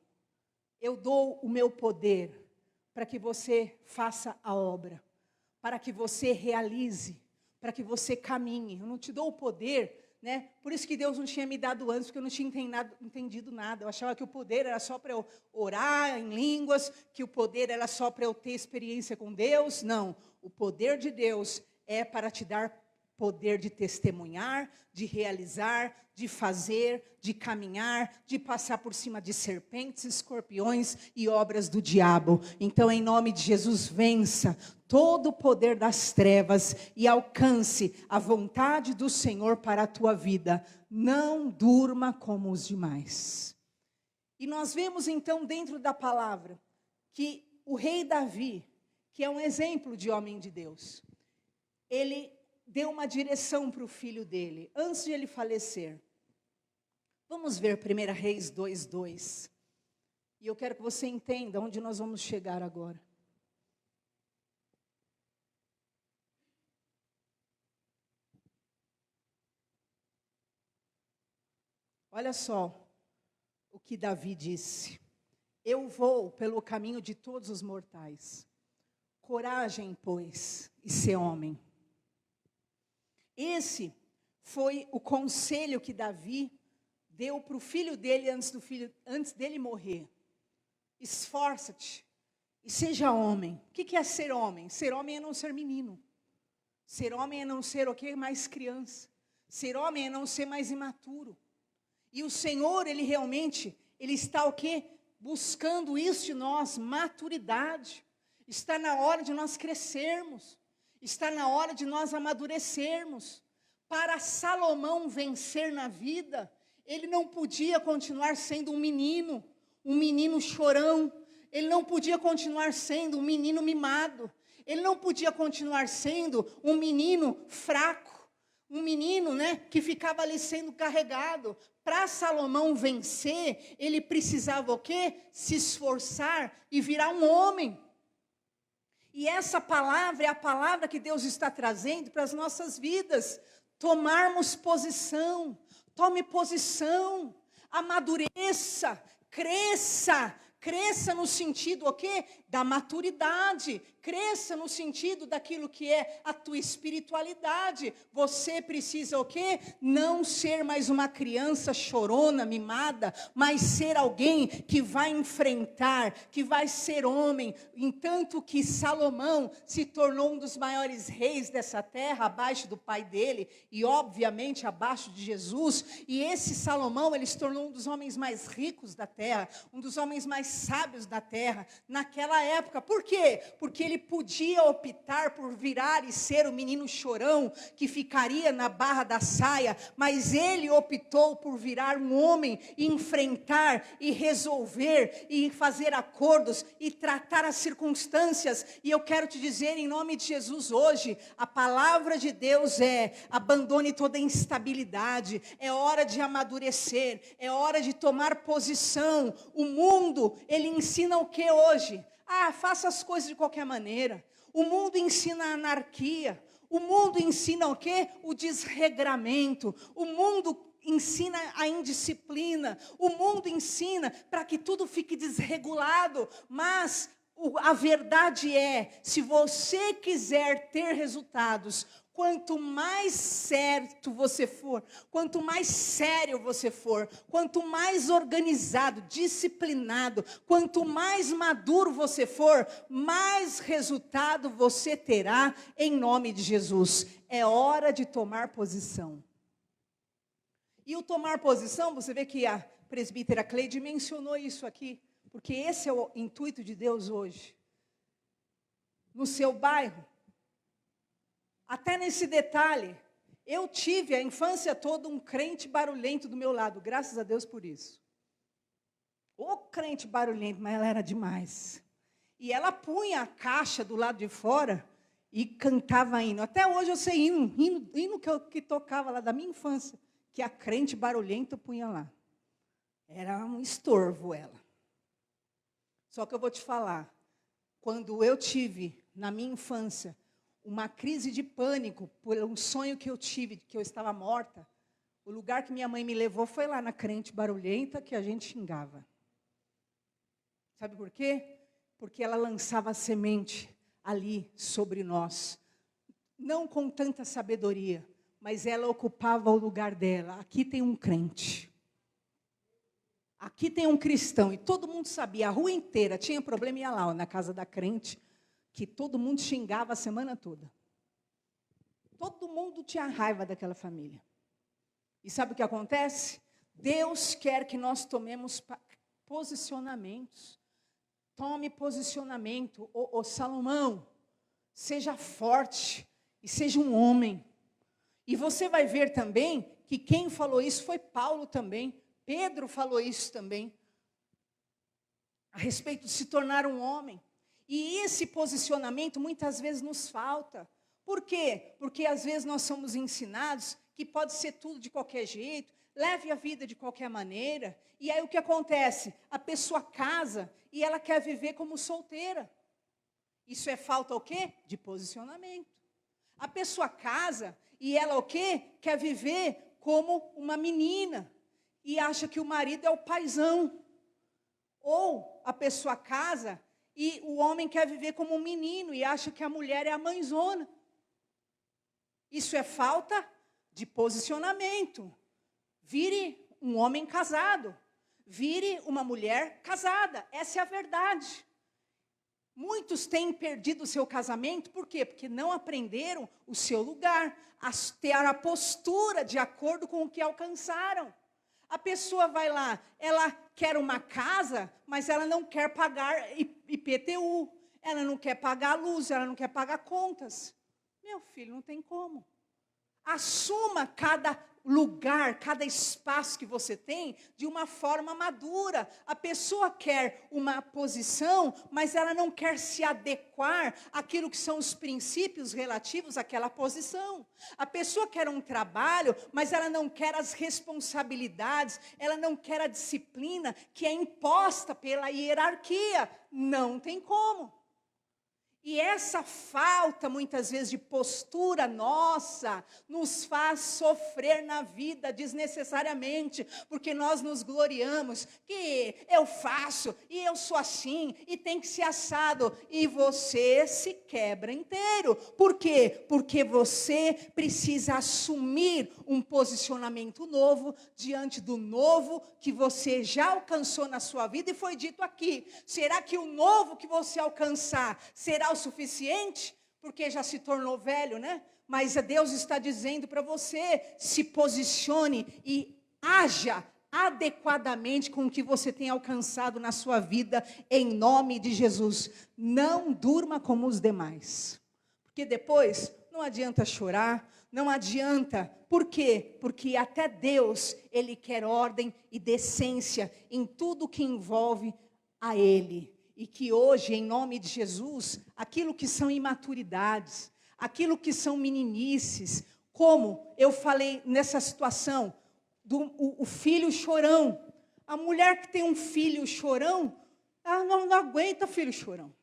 eu dou o meu poder para que você faça a obra, para que você realize, para que você caminhe. Eu não te dou o poder né? Por isso que Deus não tinha me dado antes, porque eu não tinha entendido nada. Eu achava que o poder era só para eu orar em línguas, que o poder era só para eu ter experiência com Deus. Não, o poder de Deus é para te dar poder de testemunhar, de realizar, de fazer, de caminhar, de passar por cima de serpentes, escorpiões e obras do diabo. Então, em nome de Jesus, vença todo o poder das trevas e alcance a vontade do Senhor para a tua vida. Não durma como os demais. E nós vemos então dentro da palavra que o rei Davi, que é um exemplo de homem de Deus, ele deu uma direção para o filho dele, antes de ele falecer. Vamos ver 1 Reis 2:2. E eu quero que você entenda onde nós vamos chegar agora. Olha só o que Davi disse. Eu vou pelo caminho de todos os mortais. Coragem, pois, e ser homem. Esse foi o conselho que Davi deu para o filho dele antes dele morrer. Esforça-te e seja homem. O que é ser homem? Ser homem é não ser menino. Ser homem é não ser o quê? Mais criança. Ser homem é não ser mais imaturo. E o Senhor, Ele realmente, Ele está o quê? Buscando isso de nós, maturidade. Está na hora de nós crescermos. Está na hora de nós amadurecermos. Para Salomão vencer na vida, ele não podia continuar sendo um menino chorão. Ele não podia continuar sendo um menino mimado. Ele não podia continuar sendo um menino fraco. Um menino, né, que ficava ali sendo carregado. Para Salomão vencer, ele precisava o quê? Se esforçar e virar um homem. E essa palavra é a palavra que Deus está trazendo para as nossas vidas. Tomarmos posição. Tome posição. Amadureça. Cresça. Cresça no sentido o quê? Da maturidade. Cresça no sentido daquilo que é a tua espiritualidade. Você precisa o quê? Não ser mais uma criança chorona, mimada, mas ser alguém que vai enfrentar, que vai ser homem. Entanto que Salomão se tornou um dos maiores reis dessa terra, abaixo do pai dele e obviamente abaixo de Jesus. E esse Salomão, ele se tornou um dos homens mais ricos da terra, um dos homens mais sábios da terra, naquela época. Por quê? Porque ele podia optar por virar e ser o menino chorão, que ficaria na barra da saia, mas ele optou por virar um homem, e enfrentar, e resolver, e fazer acordos, e tratar as circunstâncias. E eu quero te dizer, em nome de Jesus hoje, a palavra de Deus é: abandone toda instabilidade, é hora de amadurecer, é hora de tomar posição. O mundo, ele ensina o que hoje? Faça as coisas de qualquer maneira. O mundo ensina a anarquia. O mundo ensina o quê? O desregramento. O mundo ensina a indisciplina. O mundo ensina para que tudo fique desregulado. Mas a verdade é, se você quiser ter resultados, quanto mais certo você for, quanto mais sério você for, quanto mais organizado, disciplinado, quanto mais maduro você for, mais resultado você terá em nome de Jesus. É hora de tomar posição. E o tomar posição, você vê que a presbítera Cleide mencionou isso aqui, porque esse é o intuito de Deus hoje. No seu bairro, até nesse detalhe, eu tive a infância toda um crente barulhento do meu lado, graças a Deus por isso. Ô crente barulhento, mas ela era demais. E ela punha a caixa do lado de fora e cantava hino. Até hoje eu sei hino que tocava lá da minha infância, que a crente barulhenta punha lá. Era um estorvo ela. Só que eu vou te falar, quando eu tive, na minha infância, uma crise de pânico por um sonho que eu tive, que eu estava morta, o lugar que minha mãe me levou foi lá na crente barulhenta que a gente xingava. Sabe por quê? Porque ela lançava semente ali sobre nós. Não com tanta sabedoria, mas ela ocupava o lugar dela. Aqui tem um crente. Aqui tem um cristão. E todo mundo sabia, a rua inteira tinha problema, ia lá, ó, na casa da crente, que todo mundo xingava a semana toda. Todo mundo tinha raiva daquela família. E sabe o que acontece? Deus quer que nós tomemos posicionamentos. Tome posicionamento. Ô Salomão, seja forte e seja um homem. E você vai ver também que quem falou isso foi Paulo também. Pedro falou isso também. A respeito de se tornar um homem. E esse posicionamento muitas vezes nos falta. Por quê? Porque às vezes nós somos ensinados que pode ser tudo de qualquer jeito, leve a vida de qualquer maneira, e aí o que acontece? A pessoa casa e ela quer viver como solteira. Isso é falta o quê? De posicionamento. A pessoa casa e ela o quê? Quer viver como uma menina e acha que o marido é o paizão. Ou a pessoa casa e o homem quer viver como um menino e acha que a mulher é a mãezona. Isso é falta de posicionamento. Vire um homem casado. Vire uma mulher casada. Essa é a verdade. Muitos têm perdido o seu casamento, por quê? Porque não aprenderam o seu lugar, a ter a postura de acordo com o que alcançaram. A pessoa vai lá, ela quer uma casa, mas ela não quer pagar IPTU, ela não quer pagar a luz, ela não quer pagar contas. Meu filho, não tem como. Assuma cada lugar, cada espaço que você tem de uma forma madura. A pessoa quer uma posição, mas ela não quer se adequar àquilo que são os princípios relativos àquela posição. A pessoa quer um trabalho, mas ela não quer as responsabilidades, ela não quer a disciplina que é imposta pela hierarquia. Não tem como. E essa falta, muitas vezes, de postura nossa, nos faz sofrer na vida desnecessariamente, porque nós nos gloriamos que eu faço, e eu sou assim, e tem que ser assado, e você se quebra inteiro. Por quê? Porque você precisa assumir um posicionamento novo, diante do novo que você já alcançou na sua vida, e foi dito aqui, será que o novo que você alcançar será o suficiente, porque já se tornou velho, né? Mas Deus está dizendo para você, se posicione e haja adequadamente com o que você tem alcançado na sua vida, em nome de Jesus. Não durma como os demais, porque depois não adianta chorar, não adianta. Por quê? Porque até Deus, Ele quer ordem e decência em tudo que envolve a Ele. E que hoje, em nome de Jesus, aquilo que são imaturidades, aquilo que são meninices, como eu falei nessa situação, o filho chorão. A mulher que tem um filho chorão, ela não aguenta filho chorão.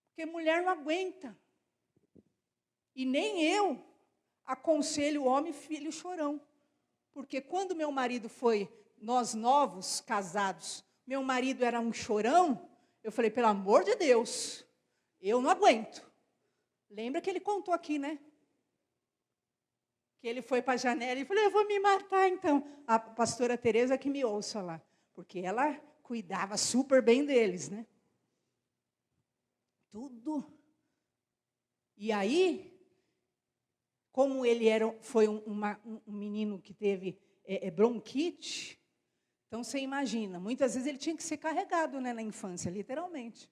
Porque mulher não aguenta. E nem eu aconselho o homem filho chorão. Porque quando meu marido foi, nós novos, casados, meu marido era um chorão, eu falei, pelo amor de Deus, eu não aguento. Lembra que ele contou aqui, né? Que ele foi para a janela e falou, eu vou me matar então. A pastora Tereza que me ouça lá, porque ela cuidava super bem deles, né? Tudo. E aí, como ele foi um menino que teve bronquite, então, você imagina, muitas vezes ele tinha que ser carregado, né, na infância, literalmente.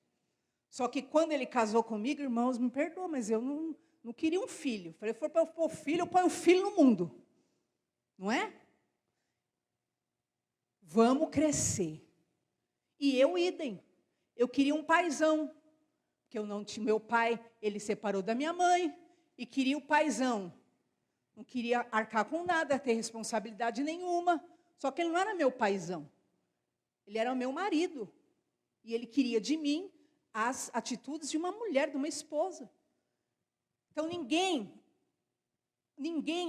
Só que quando ele casou comigo, irmãos, me perdoam, mas eu não queria um filho. Falei, se for para eu pôr filho, eu ponho um filho no mundo. Não é? Vamos crescer. E eu, idem. Eu queria um paizão. Porque eu não tinha, meu pai, ele separou da minha mãe, e queria o paizão. Não queria arcar com nada, ter responsabilidade nenhuma. Só que ele não era meu paizão, ele era o meu marido. E ele queria de mim as atitudes de uma mulher, de uma esposa. Então ninguém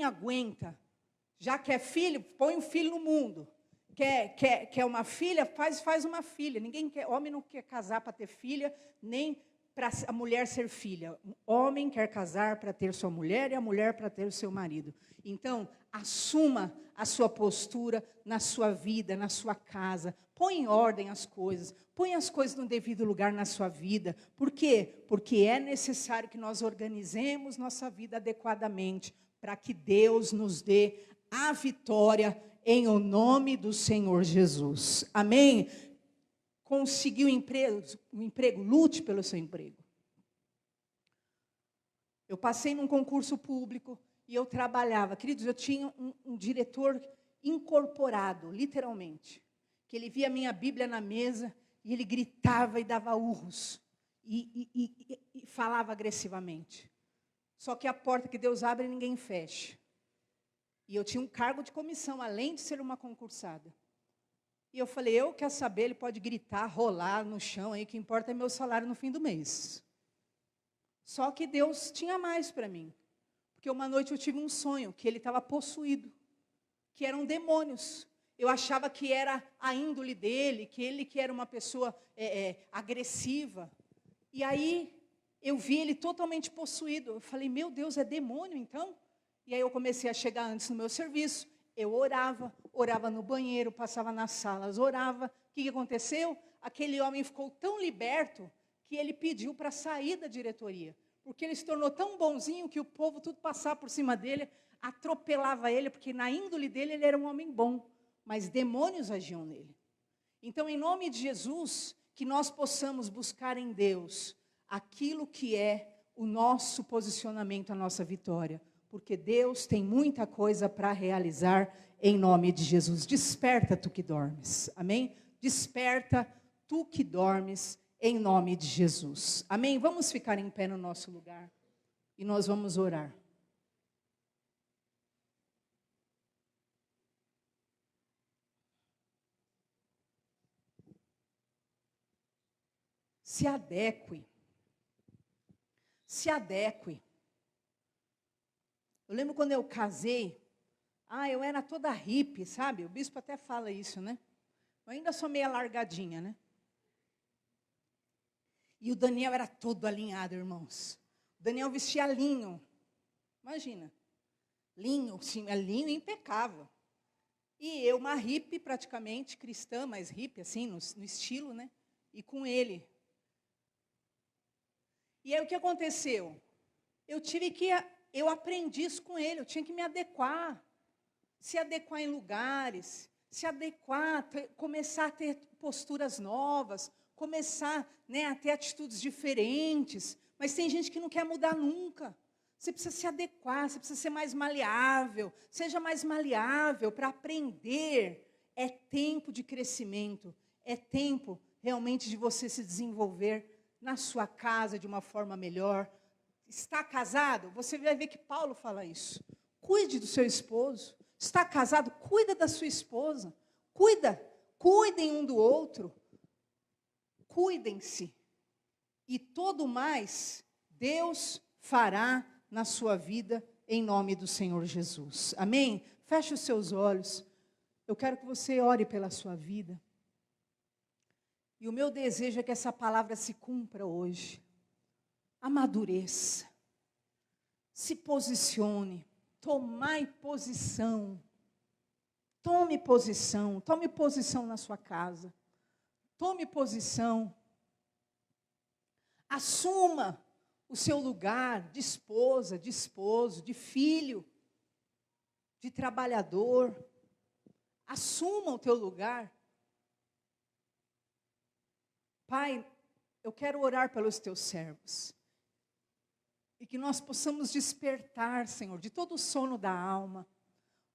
aguenta. Já quer filho, põe um filho no mundo. Quer uma filha, faz uma filha. Homem não quer casar para ter filha, nem para a mulher ser filha. O homem quer casar para ter sua mulher e a mulher para ter o seu marido. Então, assuma a sua postura na sua vida, na sua casa. Põe em ordem as coisas. Põe as coisas no devido lugar na sua vida. Por quê? Porque é necessário que nós organizemos nossa vida adequadamente para que Deus nos dê a vitória em o nome do Senhor Jesus. Amém? Conseguiu um emprego, lute pelo seu emprego. Eu passei num concurso público e eu trabalhava. Queridos, eu tinha um diretor incorporado, literalmente, que ele via a minha Bíblia na mesa e ele gritava e dava urros e falava agressivamente. Só que a porta que Deus abre, ninguém fecha. E eu tinha um cargo de comissão, além de ser uma concursada. E eu falei, eu quero saber, ele pode gritar, rolar no chão, aí o que importa é meu salário no fim do mês. Só que Deus tinha mais para mim. Porque uma noite eu tive um sonho, que ele estava possuído, que eram demônios. Eu achava que era a índole dele, que era uma pessoa agressiva. E aí eu vi ele totalmente possuído. Eu falei, meu Deus, é demônio então? E aí eu comecei a chegar antes no meu serviço. Eu orava no banheiro, passava nas salas, orava. O que aconteceu? Aquele homem ficou tão liberto que ele pediu para sair da diretoria. Porque ele se tornou tão bonzinho que o povo tudo passava por cima dele, atropelava ele, porque na índole dele ele era um homem bom, mas demônios agiam nele. Então, em nome de Jesus, que nós possamos buscar em Deus aquilo que é o nosso posicionamento, a nossa vitória. Porque Deus tem muita coisa para realizar em nome de Jesus. Desperta tu que dormes, amém? Desperta tu que dormes em nome de Jesus, amém? Vamos ficar em pé no nosso lugar e nós vamos orar. Se adeque. Se adeque. Eu lembro quando eu casei, eu era toda hippie, sabe? O bispo até fala isso, né? Eu ainda sou meio largadinha, né? E o Daniel era todo alinhado, irmãos. O Daniel vestia linho. Imagina. Linho, sim, é linho impecável. E eu, uma hippie praticamente, cristã, mas hippie, assim, no estilo, né? E com ele. E aí o que aconteceu? Eu aprendi isso com ele, eu tinha que me adequar. Se adequar em lugares, se adequar, começar a ter posturas novas, começar, né, a ter atitudes diferentes. Mas tem gente que não quer mudar nunca. Você precisa se adequar, você precisa ser mais maleável. Seja mais maleável para aprender. É tempo de crescimento, é tempo realmente de você se desenvolver na sua casa de uma forma melhor. Está casado? Você vai ver que Paulo fala isso. Cuide do seu esposo. Está casado? Cuida da sua esposa. Cuidem um do outro. Cuidem-se. E todo mais, Deus fará na sua vida, em nome do Senhor Jesus. Amém? Feche os seus olhos. Eu quero que você ore pela sua vida. E o meu desejo é que essa palavra se cumpra hoje. Amadureça. Se posicione. Tomai posição. Tome posição na sua casa. Tome posição. Assuma o seu lugar de esposa, de esposo, de filho, de trabalhador. Assuma o teu lugar. Pai, eu quero orar pelos teus servos. E que nós possamos despertar, Senhor, de todo o sono da alma.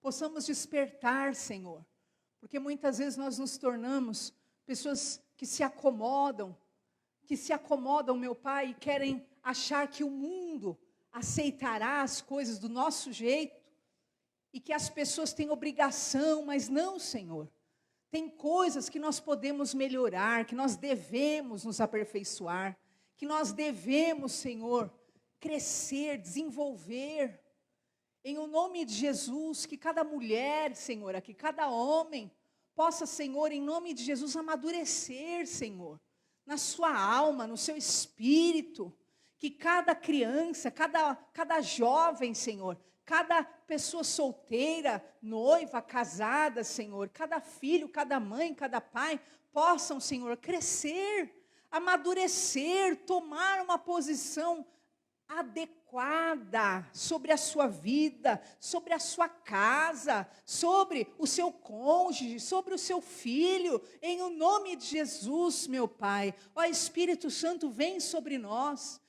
Possamos despertar, Senhor. Porque muitas vezes nós nos tornamos pessoas que se acomodam, meu Pai, e querem achar que o mundo aceitará as coisas do nosso jeito. E que as pessoas têm obrigação, mas não, Senhor. Tem coisas que nós podemos melhorar, que nós devemos nos aperfeiçoar, que nós devemos, Senhor, crescer, desenvolver. Em o nome de Jesus, que cada mulher, Senhor, aqui, cada homem, possa, Senhor, em nome de Jesus, amadurecer, Senhor, na sua alma, no seu espírito. Que cada criança, cada jovem, Senhor, cada pessoa solteira, noiva, casada, Senhor, cada filho, cada mãe, cada pai, possam, Senhor, crescer, amadurecer, tomar uma posição adequada sobre a sua vida, sobre a sua casa, sobre o seu cônjuge, sobre o seu filho, em o nome de Jesus, meu Pai. Ó Espírito Santo, vem sobre nós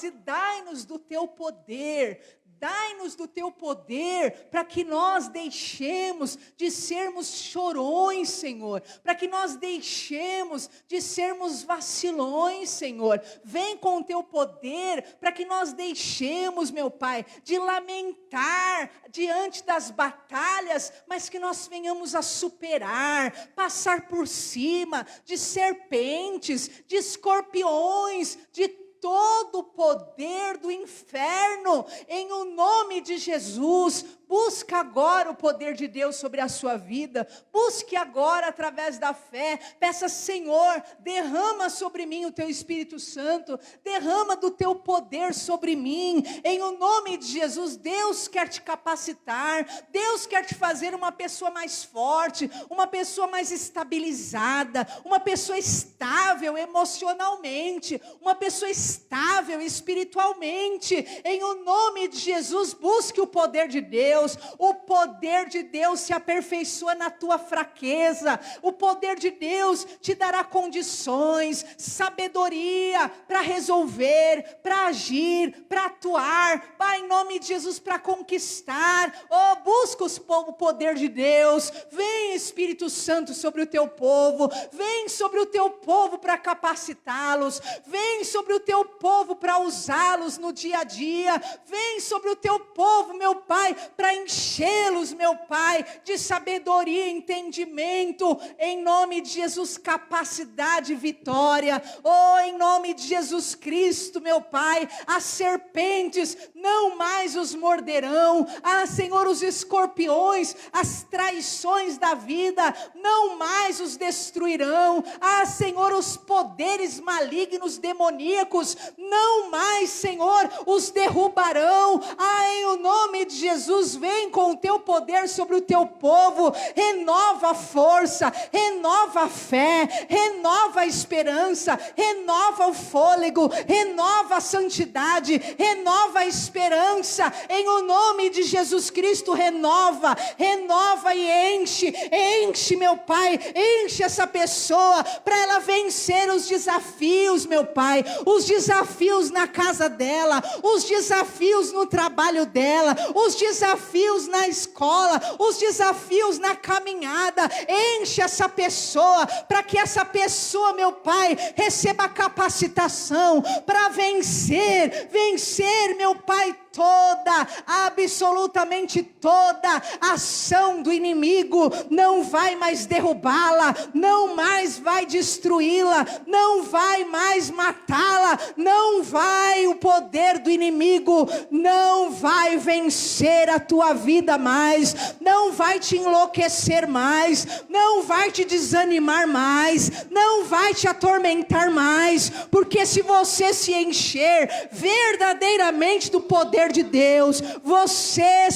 e dai-nos do teu poder. Dai-nos do teu poder, para que nós deixemos de sermos chorões, Senhor, para que nós deixemos de sermos vacilões, Senhor. Vem com o teu poder, para que nós deixemos, meu Pai, de lamentar diante das batalhas, mas que nós venhamos a superar, passar por cima de serpentes, de escorpiões, de todo o poder do inferno, em o nome de Jesus. Busca agora o poder de Deus sobre a sua vida, busque agora através da fé, peça: Senhor, derrama sobre mim o teu Espírito Santo, derrama do teu poder sobre mim, em o nome de Jesus. Deus quer te capacitar, Deus quer te fazer uma pessoa mais forte, uma pessoa mais estabilizada, uma pessoa estável emocionalmente, uma pessoa estável espiritualmente, em o nome de Jesus. Busque o poder de Deus. O poder de Deus se aperfeiçoa na tua fraqueza. O poder de Deus te dará condições, sabedoria para resolver, para agir, para atuar. Vai em nome de Jesus, para conquistar. Oh, busca o poder de Deus. Vem, Espírito Santo, sobre o teu povo. Vem sobre o teu povo para capacitá-los. Vem sobre o teu povo para usá-los no dia a dia. Vem sobre o teu povo, meu Pai, para enchê-los, meu Pai, de sabedoria e entendimento, em nome de Jesus, capacidade e vitória. Oh, em nome de Jesus Cristo, meu Pai, as serpentes não mais os morderão. Ah, Senhor, os escorpiões, as traições da vida não mais os destruirão. Ah, Senhor, os poderes malignos, demoníacos, não mais, Senhor, os derrubarão. Ah, em o nome de Jesus, vem com o teu poder sobre o teu povo, renova a força, renova a fé, renova a esperança, renova o fôlego, renova a santidade, renova a esperança, em o nome de Jesus Cristo. Renova e enche, meu Pai, enche essa pessoa, para ela vencer os desafios, meu Pai, os desafios na casa dela, os desafios no trabalho dela, os desafios na escola, os desafios na caminhada. Enche essa pessoa, para que essa pessoa, meu Pai, receba capacitação para vencer, meu Pai, absolutamente toda ação do inimigo. Não vai mais derrubá-la, não mais vai destruí-la, não vai mais matá-la, não vai, o poder do inimigo não vai vencer a tua vida mais, não vai te enlouquecer mais, não vai te desanimar mais, não vai te atormentar mais, porque se você se encher verdadeiramente do poder de Deus, você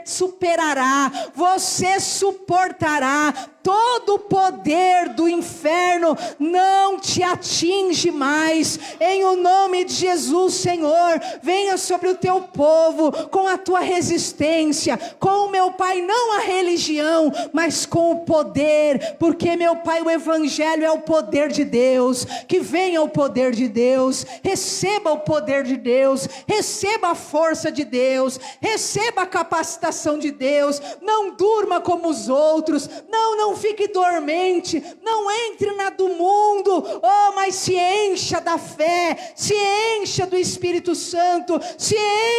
superará, você suportará. Todo o poder do inferno não te atinge mais, em o nome de Jesus. Senhor, venha sobre o teu povo com a tua resistência, com, meu Pai, não a religião, mas com o poder, porque, meu Pai, o evangelho é o poder de Deus. Que venha o poder de Deus, receba o poder de Deus, receba a força de Deus, receba a capacitação de Deus. Não durma como os outros, não fique dormente, não entre na do mundo. Oh, mas se encha da fé, se encha do Espírito Santo, se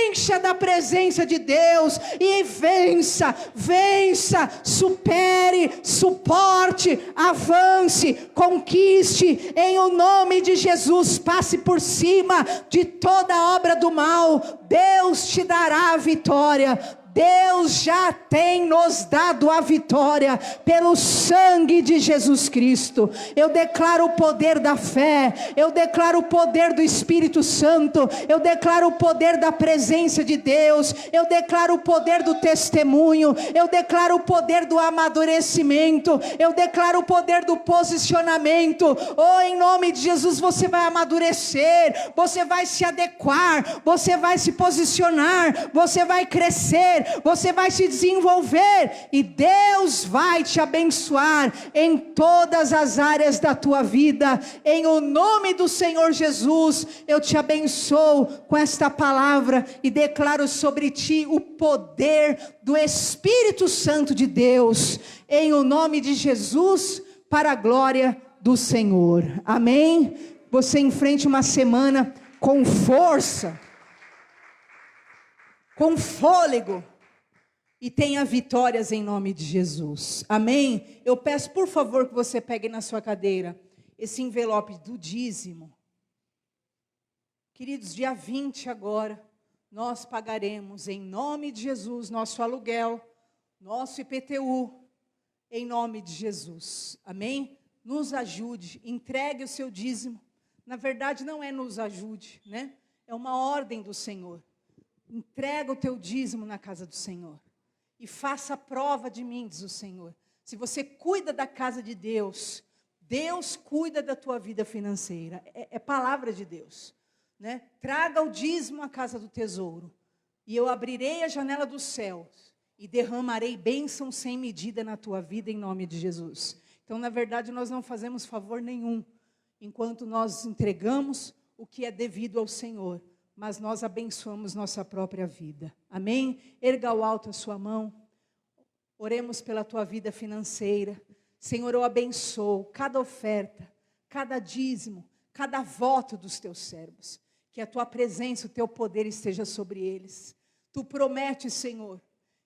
encha da presença de Deus e vença, supere, suporte, avance, conquiste, em o nome de Jesus. Passe por cima de toda obra do mal. Deus te dará a vitória, Deus já tem nos dado a vitória pelo sangue de Jesus Cristo. Eu declaro o poder da fé, eu declaro o poder do Espírito Santo, eu declaro o poder da presença de Deus, eu declaro o poder do testemunho, eu declaro o poder do amadurecimento, eu declaro o poder do posicionamento. Oh, em nome de Jesus, você vai amadurecer, você vai se adequar, você vai se posicionar, você vai crescer, você vai se desenvolver, e Deus vai te abençoar em todas as áreas da tua vida. Em o nome do Senhor Jesus, eu te abençoo com esta palavra e declaro sobre ti o poder do Espírito Santo de Deus, em o nome de Jesus, para a glória do Senhor. Amém? Você enfrente uma semana com força, com fôlego, e tenha vitórias em nome de Jesus. Amém? Eu peço, por favor, que você pegue na sua cadeira esse envelope do dízimo. Queridos, dia 20 agora, nós pagaremos em nome de Jesus nosso aluguel, nosso IPTU, em nome de Jesus. Amém? Nos ajude, entregue o seu dízimo. Na verdade, não é nos ajude, né? É uma ordem do Senhor. Entrega o teu dízimo na casa do Senhor. E faça prova de mim, diz o Senhor. Se você cuida da casa de Deus, Deus cuida da tua vida financeira. É palavra de Deus, né? Traga o dízimo à casa do tesouro, e eu abrirei a janela dos céus e derramarei bênção sem medida na tua vida, em nome de Jesus. Então, na verdade, nós não fazemos favor nenhum, enquanto nós entregamos o que é devido ao Senhor, mas nós abençoamos nossa própria vida. Amém? Erga ao alto a sua mão. Oremos pela tua vida financeira. Senhor, eu abençoo cada oferta, cada dízimo, cada voto dos teus servos. Que a tua presença, o teu poder esteja sobre eles. Tu prometes, Senhor,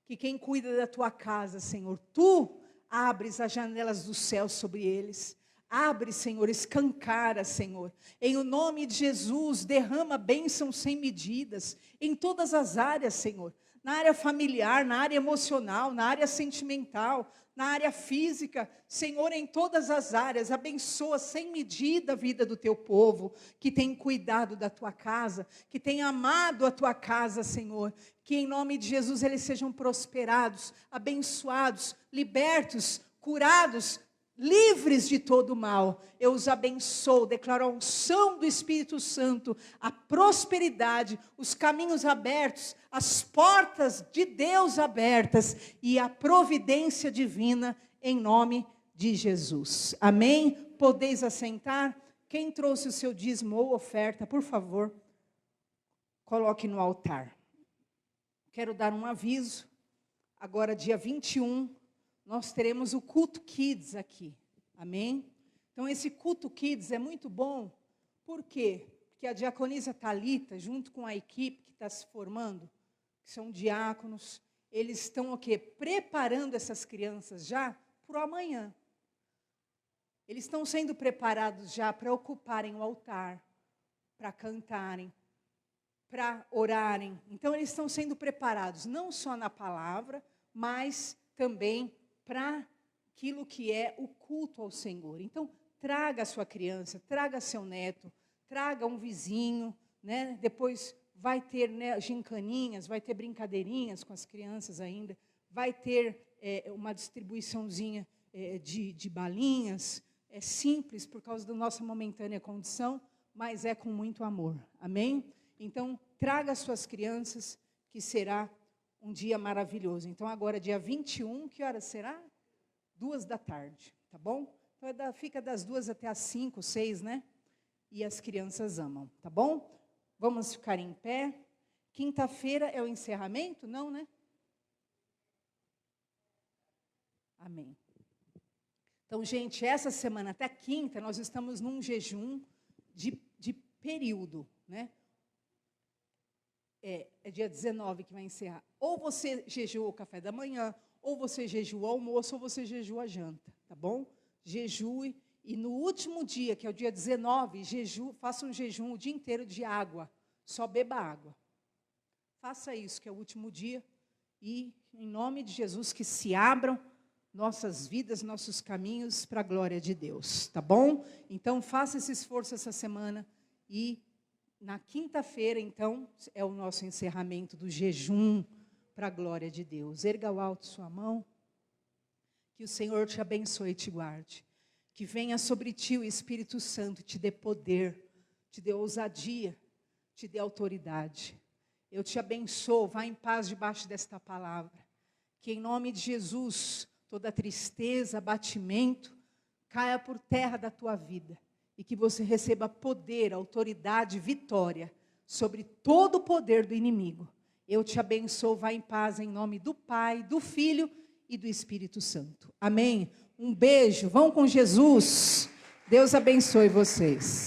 que quem cuida da tua casa, Senhor, tu abres as janelas dos céus sobre eles. Abre, Senhor, escancara, Senhor. Em o nome de Jesus, derrama bênção sem medidas, em todas as áreas, Senhor. Na área familiar, na área emocional, na área sentimental, na área física. Senhor, em todas as áreas, abençoa sem medida a vida do teu povo, que tem cuidado da tua casa, que tem amado a tua casa, Senhor. Que em nome de Jesus eles sejam prosperados, abençoados, libertos, curados, livres de todo mal. Eu os abençoo, declaro a unção do Espírito Santo, a prosperidade, os caminhos abertos, as portas de Deus abertas e a providência divina em nome de Jesus. Amém? Podeis assentar. Quem trouxe o seu dízimo ou oferta, por favor, coloque no altar. Quero dar um aviso. Agora, dia 21, nós teremos o culto Kids aqui, amém? Então esse culto Kids é muito bom, por quê? Porque a diaconisa Thalita, junto com a equipe que está se formando, que são diáconos, eles estão o quê? Preparando essas crianças já para o amanhã. Eles estão sendo preparados já para ocuparem o altar, para cantarem, para orarem. Então eles estão sendo preparados, não só na palavra, mas também para aquilo que é o culto ao Senhor. Então, traga a sua criança, traga seu neto, traga um vizinho, né? Depois vai ter, né, gincaninhas, vai ter brincadeirinhas com as crianças ainda, vai ter uma distribuiçãozinha de balinhas. É simples por causa da nossa momentânea condição, mas é com muito amor. Amém? Então, traga as suas crianças, que será um dia maravilhoso. Então, agora, dia 21, que horas será? 14h, tá bom? Então, fica das 2 até as 5, 6, né? E as crianças amam, tá bom? Vamos ficar em pé. Quinta-feira é o encerramento? Não, né? Amém. Então, gente, essa semana, até quinta, nós estamos num jejum de período, né? É dia 19 que vai encerrar. Ou você jejua o café da manhã, ou você jejua o almoço, ou você jejua a janta, tá bom? Jejue, e no último dia, que é o dia 19, faça um jejum o dia inteiro de água, só beba água. Faça isso, que é o último dia, e, em nome de Jesus, que se abram nossas vidas, nossos caminhos para a glória de Deus, tá bom? Então, faça esse esforço essa semana e na quinta-feira, então, é o nosso encerramento do jejum para a glória de Deus. Erga ao alto sua mão, que o Senhor te abençoe e te guarde, que venha sobre ti o Espírito Santo, te dê poder, te dê ousadia, te dê autoridade. Eu te abençoo, vá em paz debaixo desta palavra, que em nome de Jesus, toda tristeza, abatimento, caia por terra da tua vida, e que você receba poder, autoridade, vitória, sobre todo o poder do inimigo. Eu te abençoo, vá em paz em nome do Pai, do Filho e do Espírito Santo. Amém? Um beijo, vão com Jesus. Deus abençoe vocês.